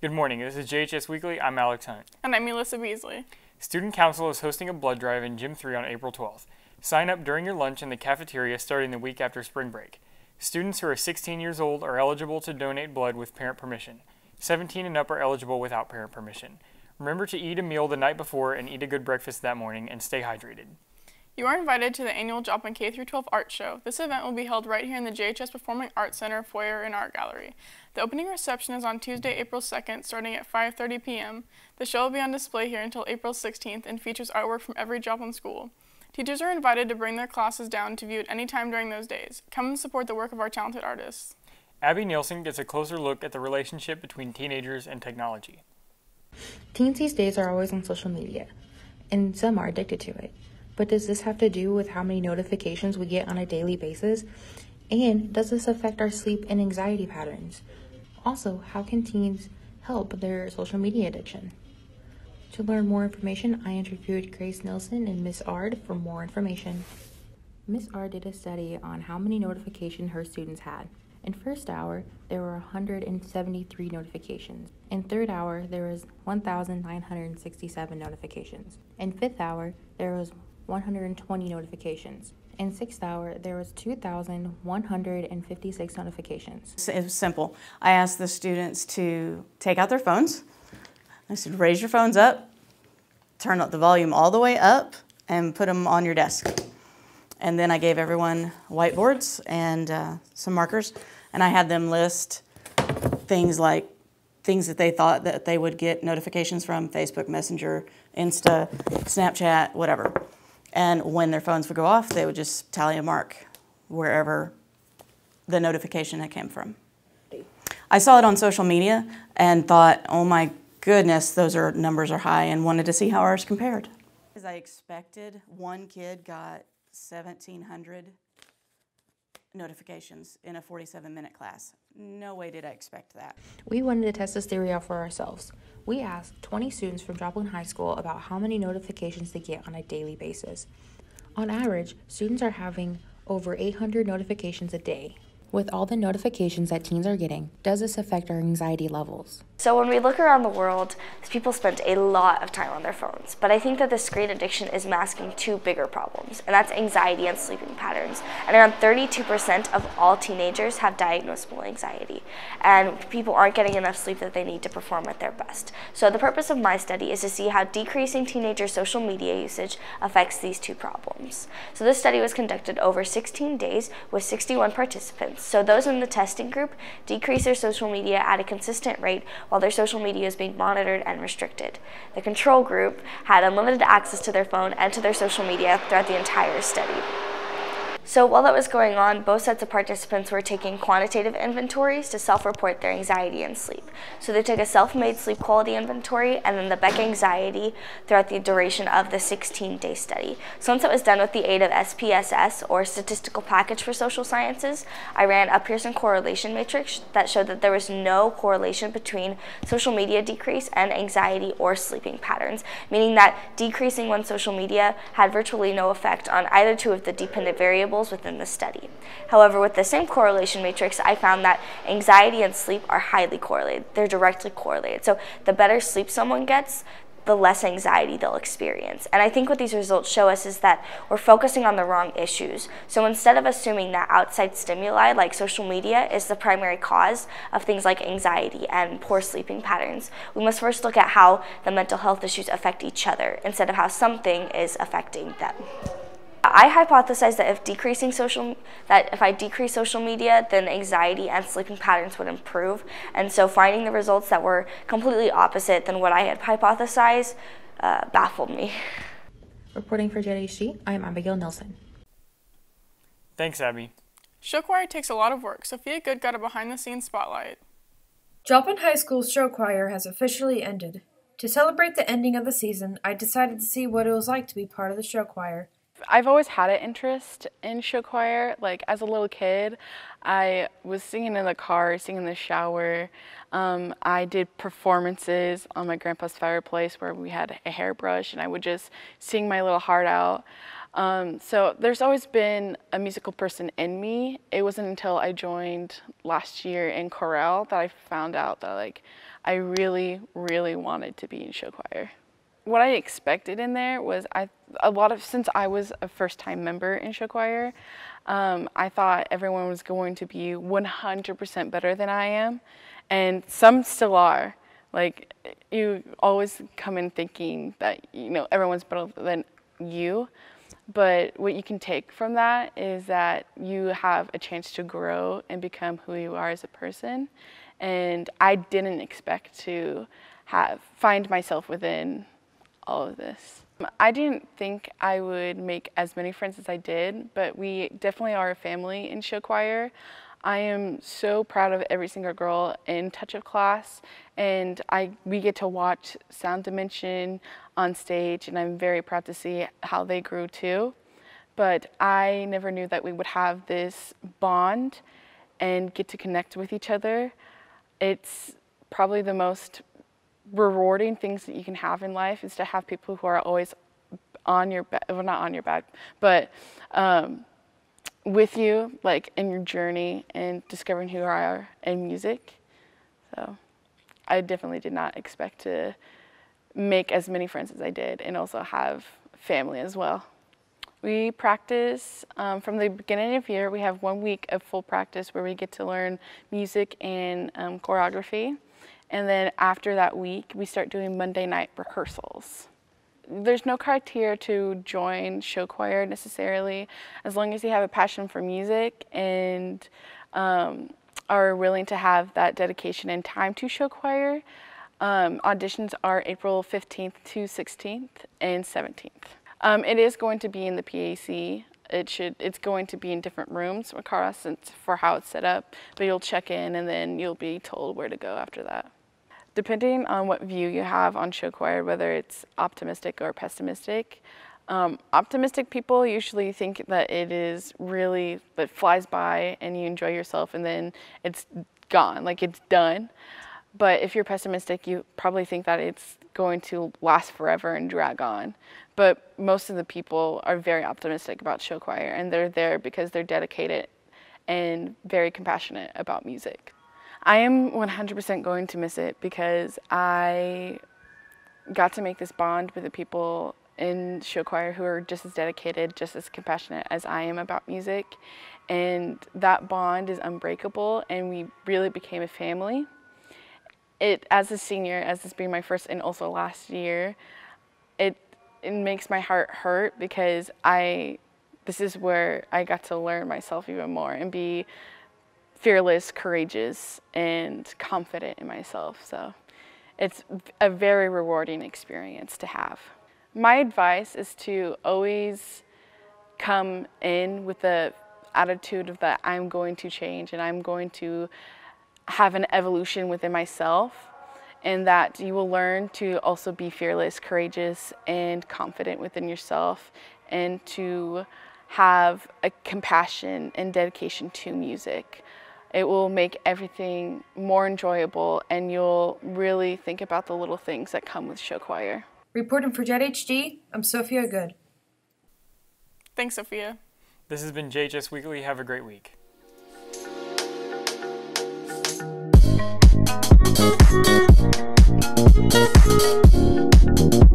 Good morning, this is JHS Weekly, I'm Alex Hunt. And I'm Melissa Beasley. Student Council is hosting a blood drive in Gym 3 on April 12th. Sign up during your lunch in the cafeteria starting the week after spring break. Students who are 16 years old are eligible to donate blood with parent permission. 17 and up are eligible without parent permission. Remember to eat a meal the night before and eat a good breakfast that morning and stay hydrated. You are invited to the annual Joplin K-12 Art Show. This event will be held right here in the JHS Performing Arts Center foyer and art gallery. The opening reception is on Tuesday, April 2nd, starting at 5:30 p.m. The show will be on display here until April 16th and features artwork from every Joplin school. Teachers are invited to bring their classes down to view at any time during those days. Come and support the work of our talented artists. Abby Nielsen gets a closer look at the relationship between teenagers and technology. Teens these days are always on social media, and some are addicted to it. But does this have to do with how many notifications we get on a daily basis? And does this affect our sleep and anxiety patterns? Also, how can teens help their social media addiction? To learn more information, I interviewed Grace Nielsen and Miss Ard for more information. Miss Ard did a study on how many notifications her students had. In first hour, there were 173 notifications. In third hour, there was 1,967 notifications. In fifth hour, there was 120 notifications. In sixth hour, there was 2,156 notifications. It was simple. I asked the students to take out their phones. I said, raise your phones up, turn up the volume all the way up, and put them on your desk. And then I gave everyone whiteboards and some markers, and I had them list things that they thought that they would get notifications from: Facebook Messenger, Insta, Snapchat, whatever. And when their phones would go off, they would just tally a mark wherever the notification had came from. I saw it on social media and thought, oh my goodness, numbers are high, and wanted to see how ours compared. As I expected, one kid got 1,700 notifications in a 47-minute class. No way did I expect that. We wanted to test this theory out for ourselves. We asked 20 students from Joplin High School about how many notifications they get on a daily basis. On average, students are having over 800 notifications a day. With all the notifications that teens are getting, does this affect our anxiety levels? So when we look around the world, people spend a lot of time on their phones, but I think that the screen addiction is masking two bigger problems, and that's anxiety and sleeping patterns. And around 32% of all teenagers have diagnosable anxiety, and people aren't getting enough sleep that they need to perform at their best. So the purpose of my study is to see how decreasing teenager social media usage affects these two problems. So this study was conducted over 16 days with 61 participants. So those in the testing group decrease their social media at a consistent rate while their social media is being monitored and restricted. The control group had unlimited access to their phone and to their social media throughout the entire study. So while that was going on, both sets of participants were taking quantitative inventories to self-report their anxiety and sleep. So they took a self-made sleep quality inventory and then the Beck anxiety throughout the duration of the 16-day study. So once it was done with the aid of SPSS, or Statistical Package for Social Sciences, I ran a Pearson correlation matrix that showed that there was no correlation between social media decrease and anxiety or sleeping patterns, meaning that decreasing one's social media had virtually no effect on either two of the dependent variables within the study. However, with the same correlation matrix, I found that anxiety and sleep are highly correlated. They're directly correlated. So the better sleep someone gets, the less anxiety they'll experience. And I think what these results show us is that we're focusing on the wrong issues. So instead of assuming that outside stimuli like social media is the primary cause of things like anxiety and poor sleeping patterns, we must first look at how the mental health issues affect each other instead of how something is affecting them. I hypothesized that if I decrease social media, then anxiety and sleeping patterns would improve. And so finding the results that were completely opposite than what I had hypothesized baffled me. Reporting for JHG, I'm Abigail Nelson. Thanks, Abby. Show choir takes a lot of work. Sophia Good got a behind-the-scenes spotlight. Joplin High School's show choir has officially ended. To celebrate the ending of the season, I decided to see what it was like to be part of the show choir. I've always had an interest in show choir. Like as a little kid, I was singing in the car, singing in the shower. I did performances on my grandpa's fireplace where we had a hairbrush and I would just sing my little heart out. So there's always been a musical person in me. It wasn't until I joined last year in chorale that I found out that like I really, really wanted to be in show choir. What I expected in there was since I was a first-time member in show choir, I thought everyone was going to be 100% better than I am, and some still are. Like, you always come in thinking that, you know, everyone's better than you, but what you can take from that is that you have a chance to grow and become who you are as a person, and I didn't expect to find myself within all of this. I didn't think I would make as many friends as I did, but we definitely are a family in show choir. I am so proud of every single girl in touch-up class, and we get to watch Sound Dimension on stage, and I'm very proud to see how they grew too. But I never knew that we would have this bond and get to connect with each other. It's probably the most rewarding things that you can have in life, is to have people who are always on your back, well, not on your back, but with you, like in your journey and discovering who you are in music. So I definitely did not expect to make as many friends as I did, and also have family as well. We practice from the beginning of the year. We have 1 week of full practice where we get to learn music and choreography. And then after that week, we start doing Monday night rehearsals. There's no criteria to join show choir necessarily, as long as you have a passion for music and are willing to have that dedication and time to show choir. Auditions are April 15th to 16th and 17th. It is going to be in the PAC. It's going to be in different rooms for how it's set up, but you'll check in and then you'll be told where to go after that. Depending on what view you have on show choir, whether it's optimistic or pessimistic, optimistic people usually think that it flies by and you enjoy yourself and then it's gone, like it's done. But if you're pessimistic, you probably think that it's going to last forever and drag on. But most of the people are very optimistic about show choir, and they're there because they're dedicated and very compassionate about music. I am 100% going to miss it because I got to make this bond with the people in show choir who are just as dedicated, just as compassionate as I am about music. And that bond is unbreakable, and we really became a family. As a senior, as this being my first and also last year, it makes my heart hurt because this is where I got to learn myself even more and be fearless, courageous, and confident in myself. So it's a very rewarding experience to have. My advice is to always come in with the attitude of that I'm going to change and I'm going to have an evolution within myself, and that you will learn to also be fearless, courageous, and confident within yourself, and to have a compassion and dedication to music. It will make everything more enjoyable, and you'll really think about the little things that come with show choir. Reporting for JHD, I'm Sophia Good. Thanks, Sophia. This has been JHS Weekly. Have a great week. Thank you.